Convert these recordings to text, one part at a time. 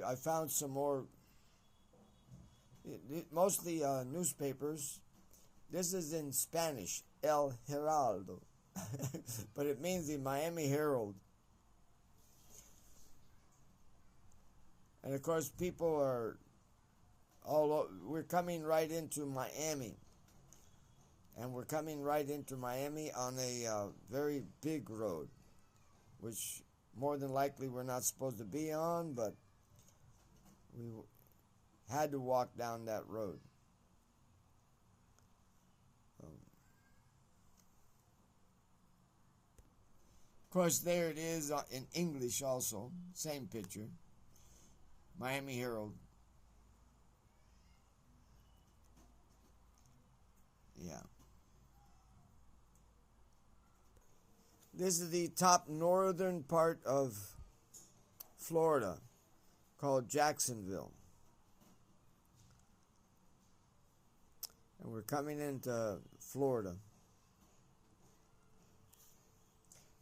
I found some more, mostly newspapers. This is in Spanish, El Heraldo, but it means the Miami Herald. And of course, people are we're coming right into Miami. And we're coming right into Miami on a very big road, which more than likely we're not supposed to be on, but we had to walk down that road. Of course, there it is in English also, same picture, Miami Herald. Yeah. This is the top northern part of Florida, called Jacksonville. And we're coming into Florida.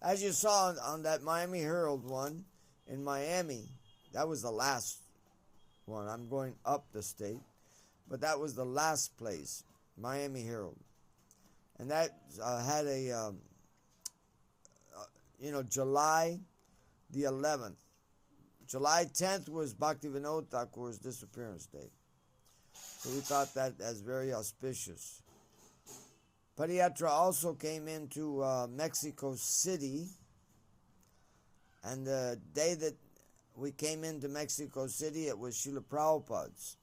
As you saw on that Miami Herald one, in Miami, that was the last one. I'm going up the state, but that was the last place, Miami Herald. And that had a... July the 11th. July 10th was Bhaktivinoda Thakur's disappearance date. So we thought that as very auspicious. Padayatra also came into Mexico City. And the day that we came into Mexico City, it was Srila Prabhupada's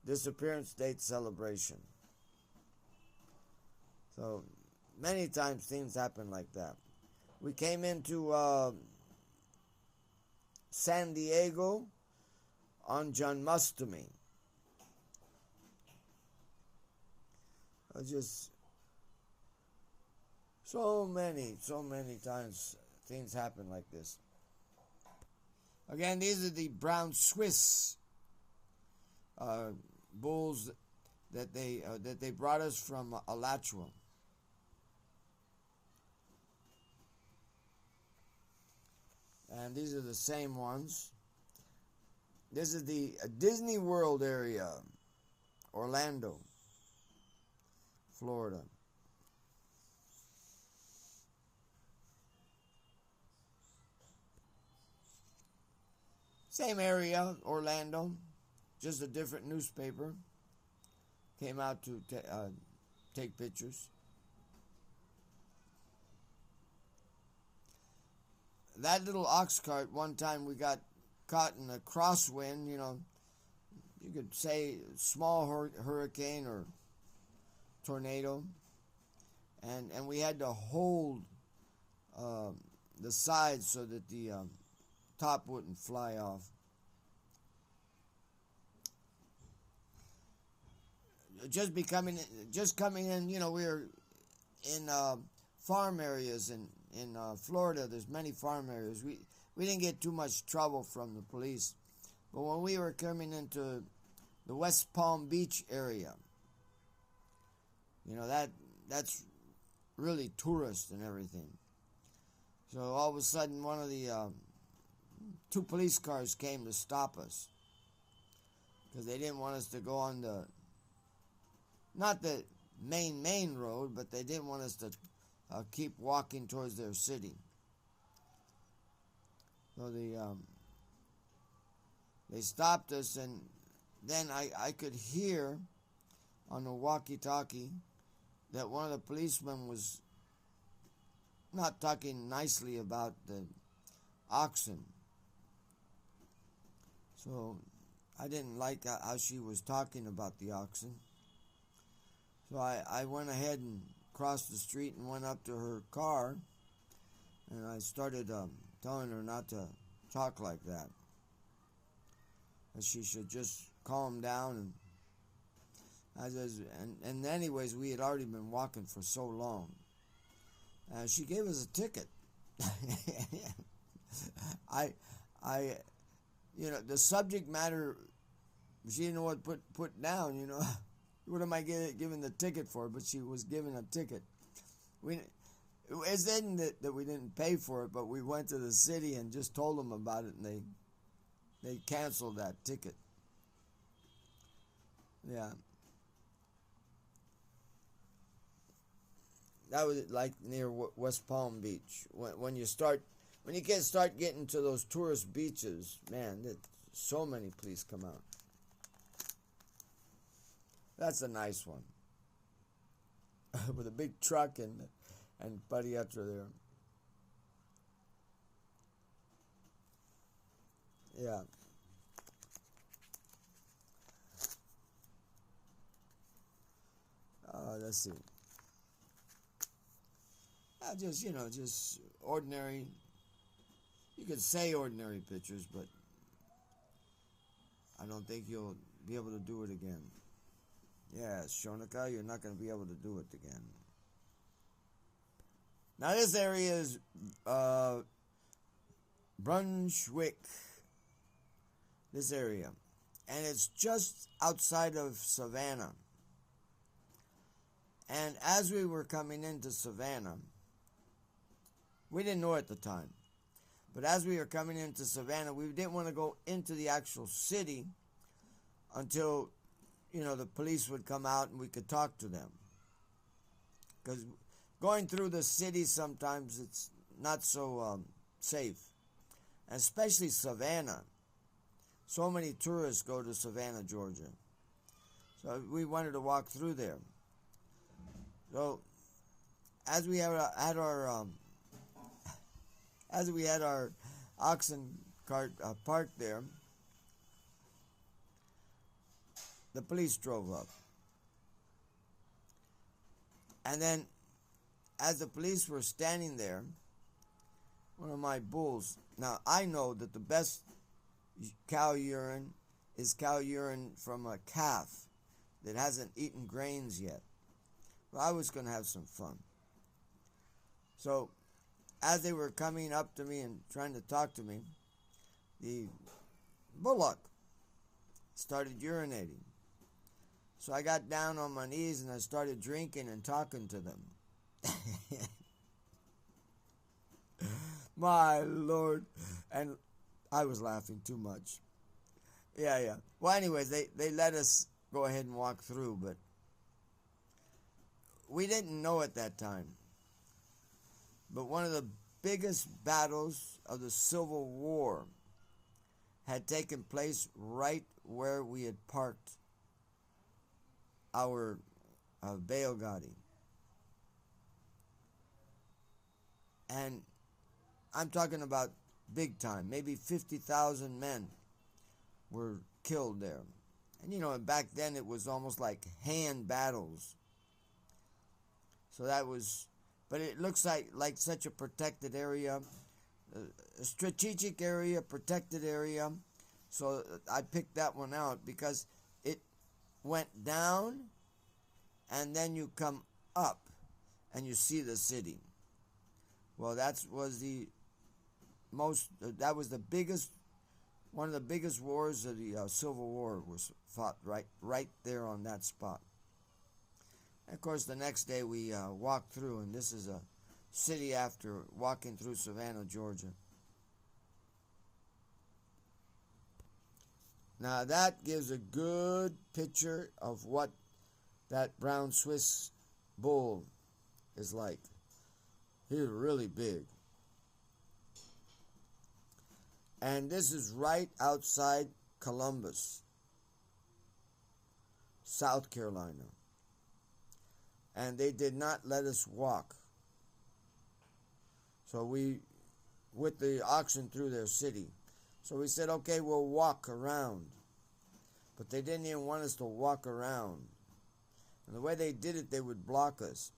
disappearance date celebration. So many times things happen like that. We came into San Diego on Janmashtami. Just so many times things happen like this. Again, these are the brown Swiss bulls that they brought us from Alachua. And these are the same ones. This is the Disney World area, Orlando, Florida. Same area, Orlando, just a different newspaper. Came out to take pictures. That little ox cart, one time we got caught in a crosswind, you could say small hurricane or tornado. And we had to hold the sides so that the top wouldn't fly off. Just coming in, we were in farm areas in Florida. There's many farm areas. We didn't get too much trouble from the police. But when we were coming into the West Palm Beach area, that's really tourist and everything. So all of a sudden, one of the two police cars came to stop us because they didn't want us to go on not the main road, but they didn't want us to keep walking towards their city. So they stopped us, and then I could hear on the walkie-talkie that one of the policemen was not talking nicely about the oxen. So I didn't like how she was talking about the oxen. So I went ahead and crossed the street and went up to her car, and I started telling her not to talk like that, that she should just calm down. And anyways, we had already been walking for so long. She gave us a ticket. The subject matter, she didn't know what to put down, What am I giving the ticket for? But she was given a ticket. It isn't that we didn't pay for it, but we went to the city and just told them about it, and They canceled that ticket. Yeah. That was like near West Palm Beach. When you can start getting to those tourist beaches, man, so many police come out. That's a nice one. With a big truck and pediatra there. Yeah. Let's see. Just ordinary. You could say ordinary pictures, but I don't think you'll be able to do it again. Yeah, Shonika, you're not going to be able to do it again. Now this area is Brunswick. This area. And it's just outside of Savannah. And as we were coming into Savannah, we didn't know at the time, but as we were coming into Savannah, we didn't want to go into the actual city until, the police would come out and we could talk to them. Because going through the city sometimes it's not so safe, and especially Savannah. So many tourists go to Savannah, Georgia. So we wanted to walk through there. So as we had our oxen cart parked there, the police drove up. And then as the police were standing there, one of my bulls, now I know that the best cow urine is cow urine from a calf that hasn't eaten grains yet. Well, I was going to have some fun. So as they were coming up to me and trying to talk to me, the bullock started urinating. So I got down on my knees and I started drinking and talking to them. My Lord. And I was laughing too much. Yeah. Well, anyways, they let us go ahead and walk through, but we didn't know at that time. But one of the biggest battles of the Civil War had taken place right where we had parked our Bail Gotti. And I'm talking about big time. Maybe 50,000 men were killed there. And back then it was almost like hand battles. So that was, but it looks like such a protected area, a strategic area, protected area. So I picked that one out because it went down and then you come up and you see the city. Well, that was the biggest, one of the biggest wars of the Civil War was fought right there on that spot. And of course, the next day we walked through, and this is a city after walking through Savannah, Georgia. Now that gives a good picture of what that brown Swiss bull is like. He's really big. And this is right outside Columbus, South Carolina. And they did not let us walk. So with the oxen through their city. So we said, okay, we'll walk around. But they didn't even want us to walk around. And the way they did it, they would block us.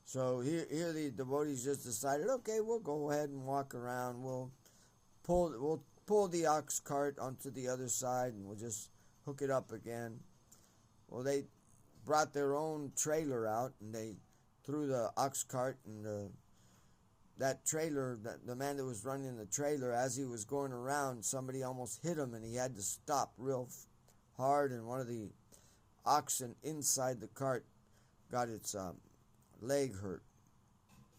So here the devotees just decided, okay, we'll go ahead and walk around. We'll pull the ox cart onto the other side and we'll just hook it up again. Well, they brought their own trailer out and they threw the ox cart and that trailer, the man that was running the trailer, as he was going around, somebody almost hit him and he had to stop real hard, and one of the oxen inside the cart got its leg hurt.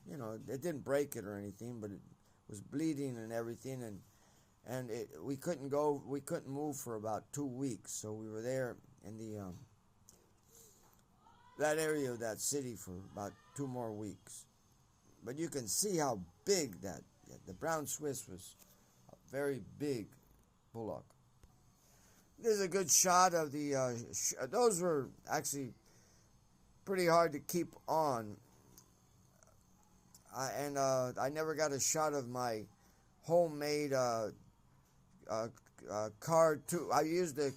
It didn't break it or anything, but it was bleeding and everything, and and we couldn't move for about 2 weeks. So we were there in the that area of that city for about 2 more weeks. But you can see how big the brown Swiss was. A very big bullock. This is a good shot of the. Those were actually pretty hard to keep on. I never got a shot of my homemade car tube. I used the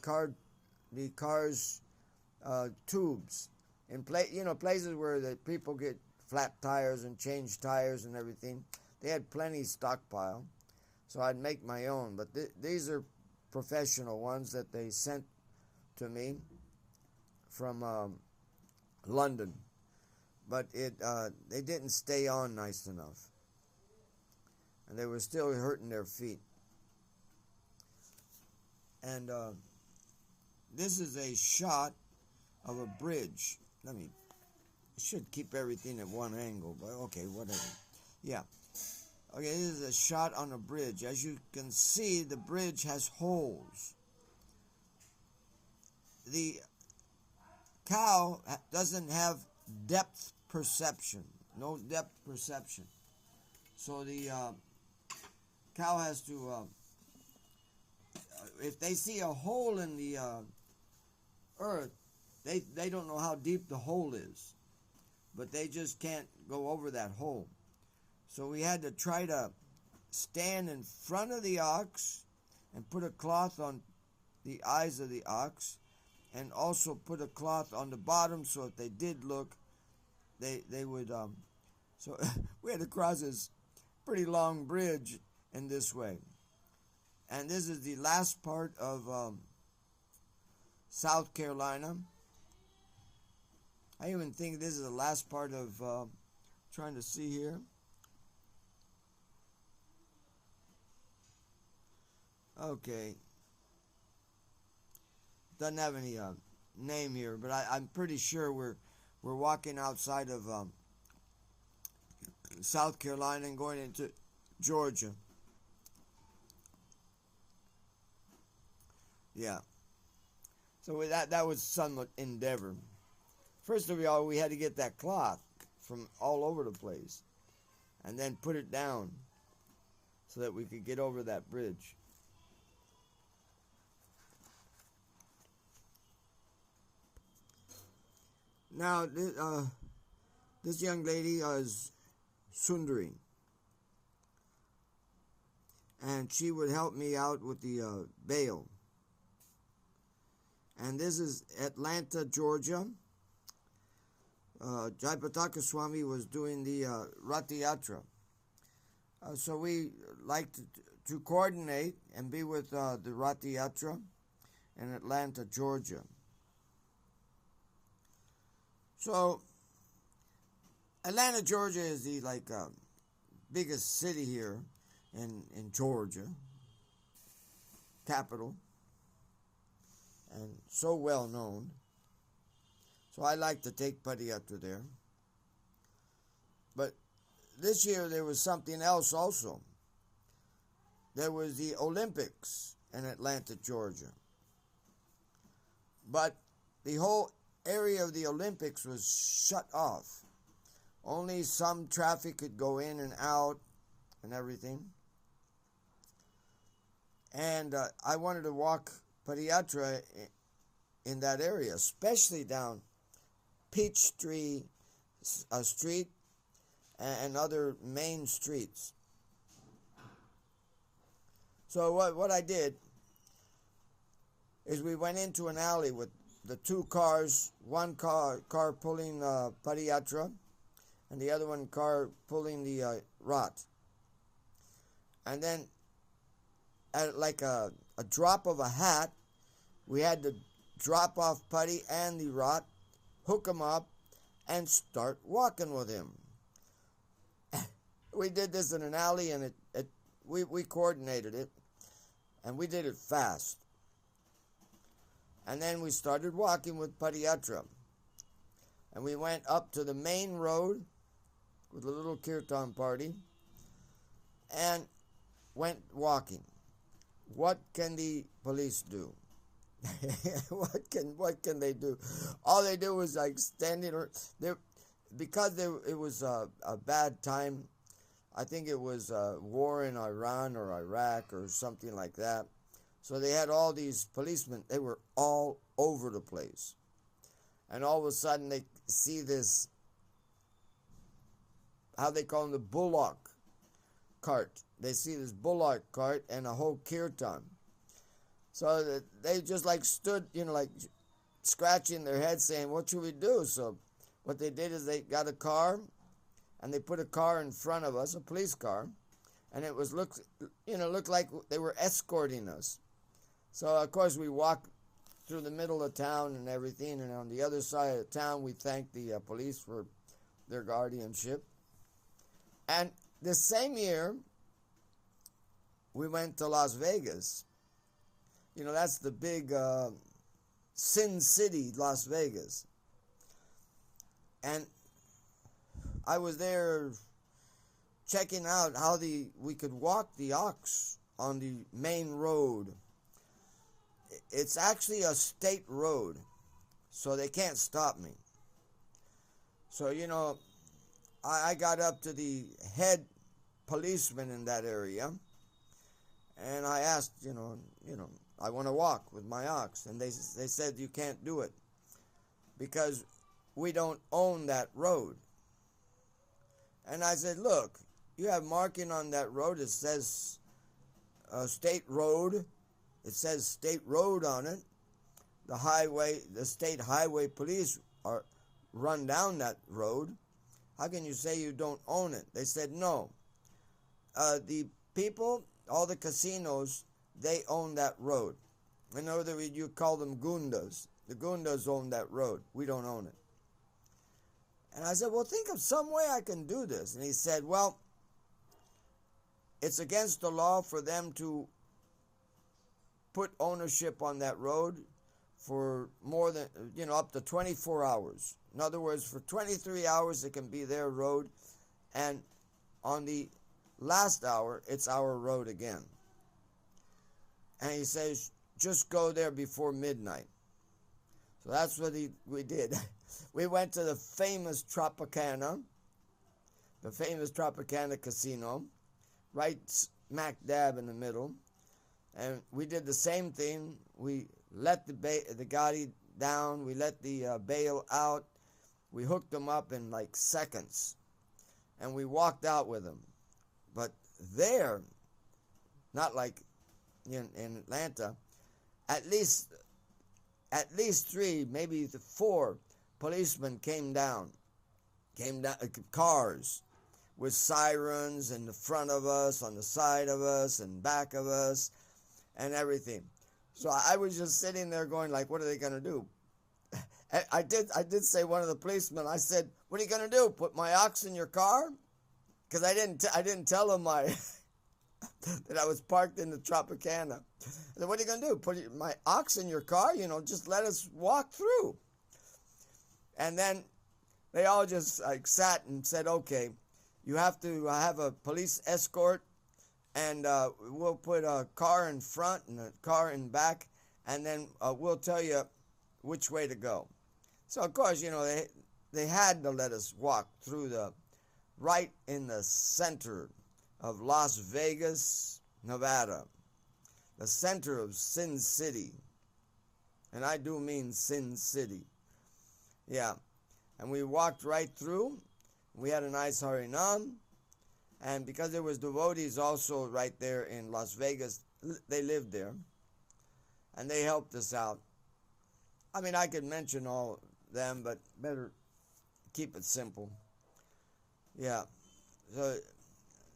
car's tubes in places where the people get flat tires and change tires and everything. They had plenty stockpile, so I'd make my own. But these are professional ones that they sent to me from London, but they didn't stay on nice enough, and they were still hurting their feet. And this is a shot of a bridge. I should keep everything at one angle, but okay, whatever. Yeah. Okay, this is a shot on a bridge. As you can see, the bridge has holes. The cow doesn't have depth perception, no depth perception. So the cow has to, if they see a hole in the earth, they don't know how deep the hole is, but they just can't go over that hole. So we had to try to stand in front of the ox and put a cloth on the eyes of the ox, and also put a cloth on the bottom so if they did look, they would. So we had to cross this pretty long bridge in this way. And this is the last part of South Carolina. I even think this is the last part of, trying to see here. Okay. Doesn't have any name here, but I'm pretty sure we're walking outside of South Carolina and going into Georgia. Yeah. So that was some endeavor. First of all, we had to get that cloth from all over the place, and then put it down so that we could get over that bridge. Now, this young lady is Sundari, and she would help me out with the bail. And this is Atlanta, Georgia. Jayapataka Swami was doing the Ratha Yatra. So we liked to coordinate and be with the Ratha Yatra in Atlanta, Georgia. So Atlanta, Georgia is the biggest city here in Georgia, capital, and so well known. So I like to take Padayatra there. But this year there was something else also. There was the Olympics in Atlanta, Georgia. But the whole area of the Olympics was shut off. Only some traffic could go in and out and everything. And I wanted to walk Padayatra in that area, especially down Peachtree Street and other main streets. So what I did is we went into an alley with the two cars, one car pulling Padayatra and the other one car pulling the Rath. And then at like a drop of a hat, we had to drop off Padi and the Rath, hook him up, and start walking with him. We did this in an alley, and we coordinated it, and we did it fast. And then we started walking with Padayatra. And we went up to the main road with a little kirtan party and went walking. what can the police do? What can they do? All they do was like standing there, because it was a bad time. I think it was war in Iran or Iraq or something like that. So they had all these policemen. They were all over the place, and all of a sudden they see this, how they call them, the bullock cart. They see this bullock cart and a whole kirtan. So they just like stood, like scratching their heads saying, what should we do? So what they did is they got a car and they put a car in front of us, a police car, and it was looked like they were escorting us. So of course we walked through the middle of town and everything, and on the other side of town we thanked the police for their guardianship. And the same year we went to Las Vegas. That's the big Sin City, Las Vegas. And I was there checking out how we could walk the ox on the main road. It's actually a state road, so they can't stop me. So, I got up to the head policeman in that area, and I asked, I want to walk with my ox. And they said, you can't do it because we don't own that road. And I said, look, you have marking on that road. It says state road. It says state road on it. The state highway police run down that road. How can you say you don't own it? They said, no. The people, all the casinos, they own that road. In other words, you call them gundas. The gundas own that road. We don't own it. And I said, well, think of some way I can do this. And he said, well, it's against the law for them to put ownership on that road for more than, up to 24 hours. In other words, for 23 hours, it can be their road. And on the last hour, it's our road again. And he says, just go there before midnight. So that's what we did. We went to the famous Tropicana casino, right smack dab in the middle. And we did the same thing. We let the Gotti down. We let the bail out. We hooked them up in like seconds. And we walked out with them. But there, not like in Atlanta, at least 3, maybe 4 policemen came down, cars with sirens in the front of us, on the side of us, and back of us, and everything. So I was just sitting there going like, what are they going to do? I did say one of the policemen, I said, what are you going to do? Put my ox in your car? Because I didn't tell them that I was parked in the Tropicana. I said, what are you going to do? Put my ox in your car? Just let us walk through. And then they all just sat and said, okay, you have to have a police escort, and we'll put a car in front and a car in back, and then we'll tell you which way to go. So, of course, they had to let us walk through right in the center of Las Vegas, Nevada, the center of Sin City. And I do mean Sin City. Yeah. And we walked right through. We had a nice Harinam. And because there was devotees also right there in Las Vegas, they lived there. And they helped us out. I mean, I could mention all of them, but better keep it simple. Yeah.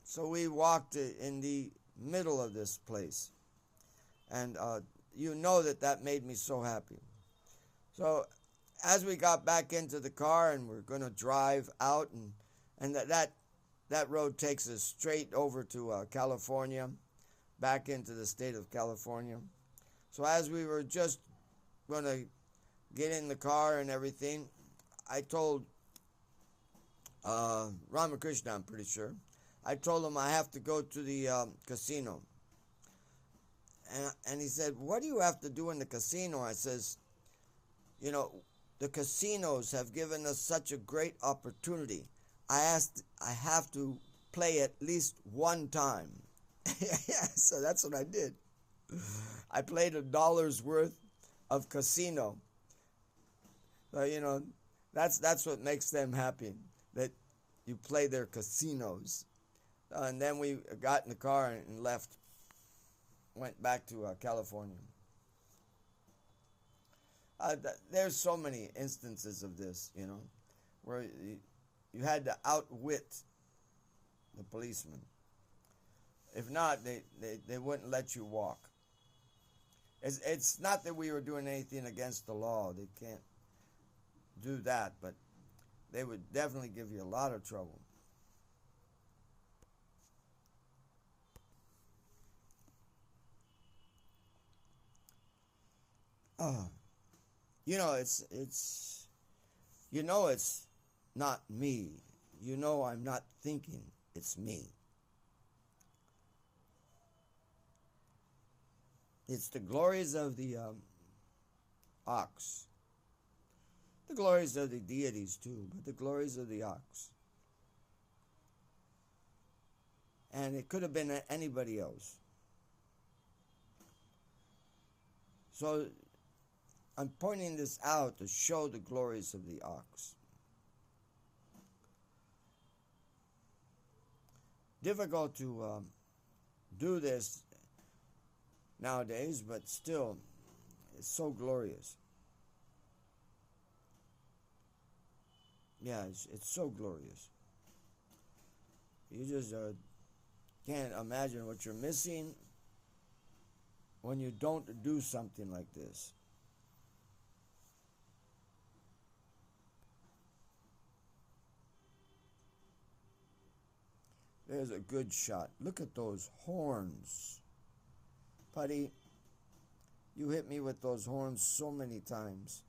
So we walked in the middle of this place. And that made me so happy. So as we got back into the car and we're going to drive out, and that road takes us straight over to California, back into the state of California. So as we were just going to get in the car and everything, I told Ramakrishna, I'm pretty sure, I told him I have to go to the casino. And he said, what do you have to do in the casino? I says, you know, the casinos have given us such a great opportunity. I have to play at least one time. Yeah, so that's what I did. I played $1 worth of casino. So, you know, that's what makes them happy, that you play their casinos. And then we got in the car and left. Went back to California. There's so many instances of this, you know, where you had to outwit the policeman. If not, they wouldn't let you walk. It's not that we were doing anything against the law. They can't do that, but they would definitely give you a lot of trouble. You know, it's not me. You know, I'm not thinking, it's me. It's the glories of the ox. The glories of the deities too, but the glories of the ox. And it could have been anybody else. So I'm pointing this out to show the glories of the ox. Difficult to do this nowadays, but still, it's so glorious. Yeah, it's so glorious. You just can't imagine what you're missing when you don't do something like this. There's a good shot. Look at those horns. Putty, you hit me with those horns so many times.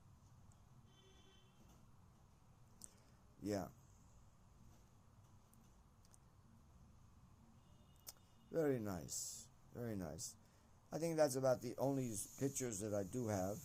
Yeah. Very nice. Very nice. I think that's about the only pictures that I do have.